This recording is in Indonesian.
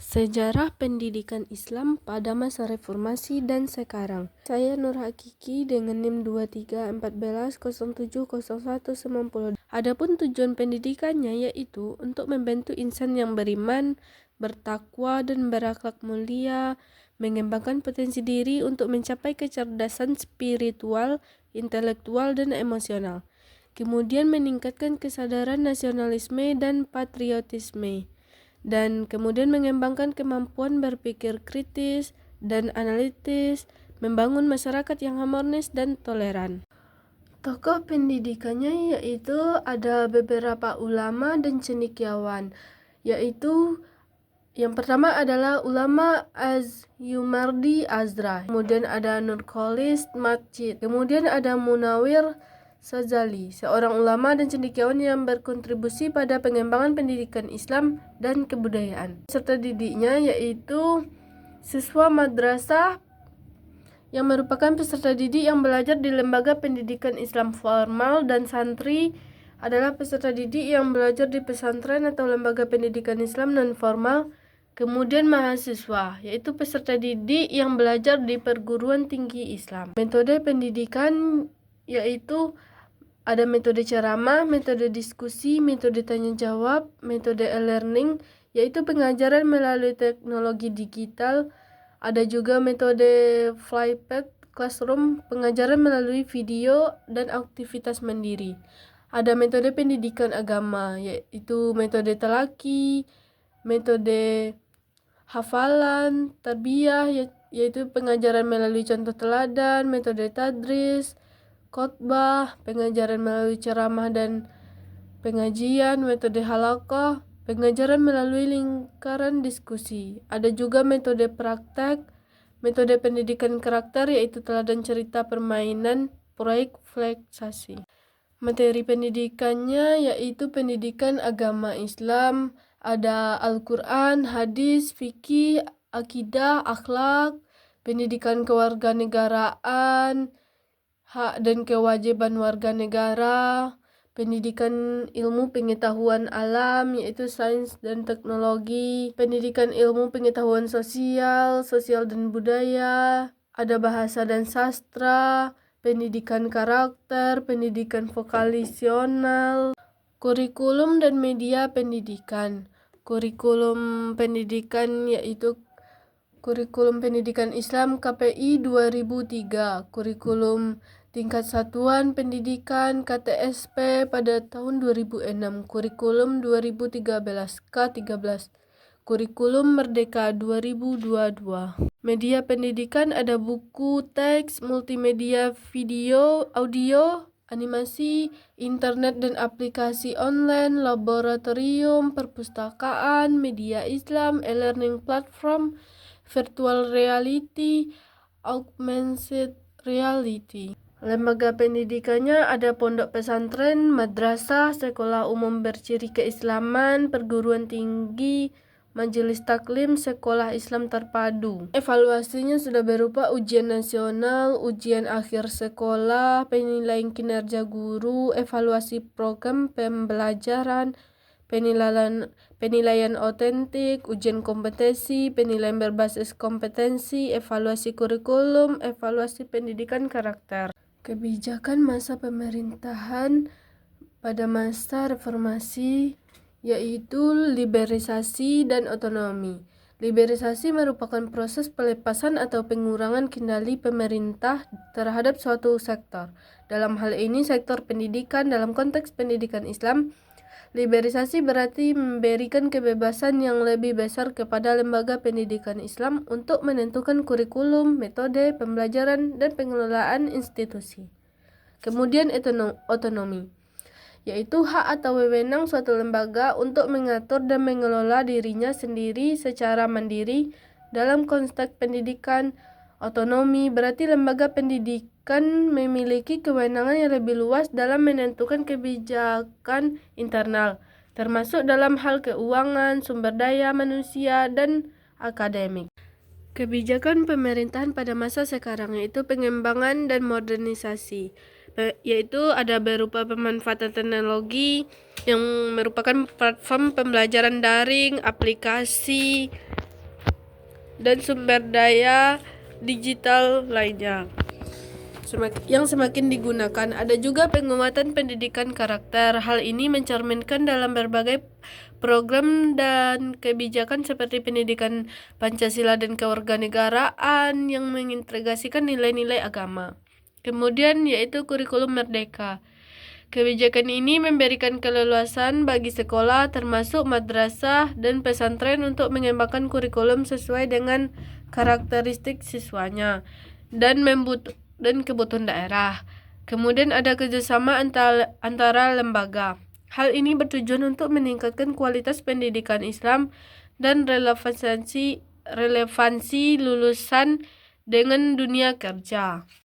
Sejarah Pendidikan Islam pada masa Reformasi dan sekarang. Saya Nur Hakiki dengan NIM 2314070190. Adapun tujuan pendidikannya yaitu untuk membentuk insan yang beriman, bertakwa dan berakhlak mulia, mengembangkan potensi diri untuk mencapai kecerdasan spiritual, intelektual dan emosional. Kemudian meningkatkan kesadaran nasionalisme dan patriotisme, dan kemudian mengembangkan kemampuan berpikir kritis dan analitis, membangun masyarakat yang harmonis dan toleran. Tokoh pendidikannya yaitu ada beberapa ulama dan cendekiawan, yaitu yang pertama adalah ulama Az-Yumardi Azra, kemudian ada Nurkholis Masjid, kemudian ada Munawir Sazali, seorang ulama dan cendekiawan yang berkontribusi pada pengembangan pendidikan Islam dan kebudayaan. Peserta didiknya yaitu siswa madrasah yang merupakan peserta didik yang belajar di lembaga pendidikan Islam formal, dan santri adalah peserta didik yang belajar di pesantren atau lembaga pendidikan Islam non formal. Kemudian mahasiswa, yaitu peserta didik yang belajar di perguruan tinggi Islam. Metode pendidikan yaitu ada metode ceramah, metode diskusi, metode tanya jawab, metode e-learning, yaitu pengajaran melalui teknologi digital. Ada juga metode flipped classroom, pengajaran melalui video dan aktivitas mandiri. Ada metode pendidikan agama, yaitu metode telaki, metode hafalan, tarbiyah, yaitu pengajaran melalui contoh teladan, metode tadris, khotbah, pengajaran melalui ceramah dan pengajian, metode halaqah, pengajaran melalui lingkaran diskusi. Ada juga metode praktek, metode pendidikan karakter, yaitu teladan cerita permainan, proyek fleksasi. Materi pendidikannya yaitu pendidikan agama Islam, ada Al-Quran, hadis, fikih, akidah, akhlak, pendidikan kewarganegaraan, hak dan kewajiban warga negara, pendidikan ilmu pengetahuan alam yaitu sains dan teknologi, pendidikan ilmu pengetahuan sosial, sosial dan budaya, ada bahasa dan sastra, pendidikan karakter, pendidikan vokalisional, kurikulum dan media pendidikan. Kurikulum pendidikan yaitu Kurikulum Pendidikan Islam KPI 2003, kurikulum tingkat satuan pendidikan KTSP pada tahun 2006, kurikulum 2013 K13, kurikulum Merdeka 2022. Media pendidikan ada buku, teks, multimedia, video, audio, animasi, internet dan aplikasi online, laboratorium, perpustakaan, media Islam, e-learning platform, virtual reality, augmented reality. Lembaga pendidikannya ada pondok pesantren, madrasah, sekolah umum berciri keislaman, perguruan tinggi, majelis taklim, sekolah Islam terpadu. Evaluasinya sudah berupa ujian nasional, ujian akhir sekolah, penilaian kinerja guru, evaluasi program pembelajaran, penilaian otentik, ujian kompetensi, penilaian berbasis kompetensi, evaluasi kurikulum, evaluasi pendidikan karakter. Kebijakan masa pemerintahan pada masa reformasi yaitu liberalisasi dan otonomi. Liberalisasi merupakan proses pelepasan atau pengurangan kendali pemerintah terhadap suatu sektor. Dalam hal ini sektor pendidikan. Dalam konteks pendidikan Islam, liberalisasi berarti memberikan kebebasan yang lebih besar kepada lembaga pendidikan Islam untuk menentukan kurikulum, metode pembelajaran, dan pengelolaan institusi. Kemudian otonomi, yaitu hak atau wewenang suatu lembaga untuk mengatur dan mengelola dirinya sendiri secara mandiri. Dalam konteks pendidikan, otonomi berarti lembaga pendidikan memiliki kewenangan yang lebih luas dalam menentukan kebijakan internal, termasuk dalam hal keuangan, sumber daya manusia, dan akademik. Kebijakan pemerintahan pada masa sekarang yaitu pengembangan dan modernisasi, yaitu ada berupa pemanfaatan teknologi yang merupakan platform pembelajaran daring, aplikasi, dan sumber daya digital lainnya yang semakin digunakan. Ada juga penguatan pendidikan karakter. Hal ini mencerminkan dalam berbagai program dan kebijakan seperti pendidikan Pancasila dan kewarganegaraan yang mengintegrasikan nilai-nilai agama. Kemudian yaitu kurikulum merdeka. Kebijakan ini memberikan keleluasan bagi sekolah termasuk madrasah dan pesantren untuk mengembangkan kurikulum sesuai dengan karakteristik siswanya dan kebutuhan daerah. Kemudian ada kerjasama antara lembaga. Hal ini bertujuan untuk meningkatkan kualitas pendidikan Islam dan relevansi lulusan dengan dunia kerja.